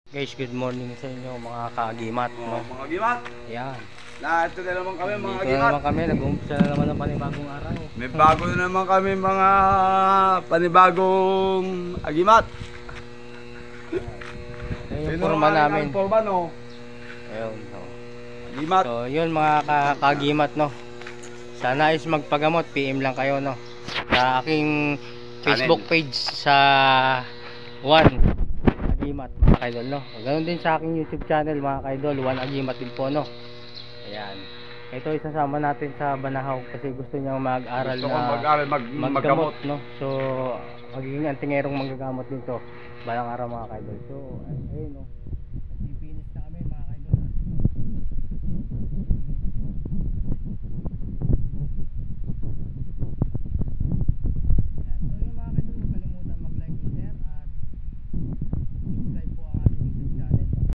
Guys, good morning sa inyo mga kaagimat, no? Mga gimat. Ayan. Ito na naman kami mga Dito na gimat. naman kami, nag-uumpisa na naman ng panibagong araw. May bago na naman kami mga panibagong agimat. Ayan yung forma namin. Forma, no? Ayun, no? Agimat. So, yun mga kaagimat, no? Sana is magpagamot, PM lang kayo, no? Sa aking Facebook page sa One Agimat, mga kaidol, no? Ganoon din sa aking YouTube channel, mga kaidol, One Agimat din po, no? Ayan. Ito isasama natin sa Banahaw kasi gusto niya mag-aral Gusto ko na mag-aral, maggamot. no? So, magiging antingerong manggagamot din to balang araw, mga kaidol. So, ayun, no?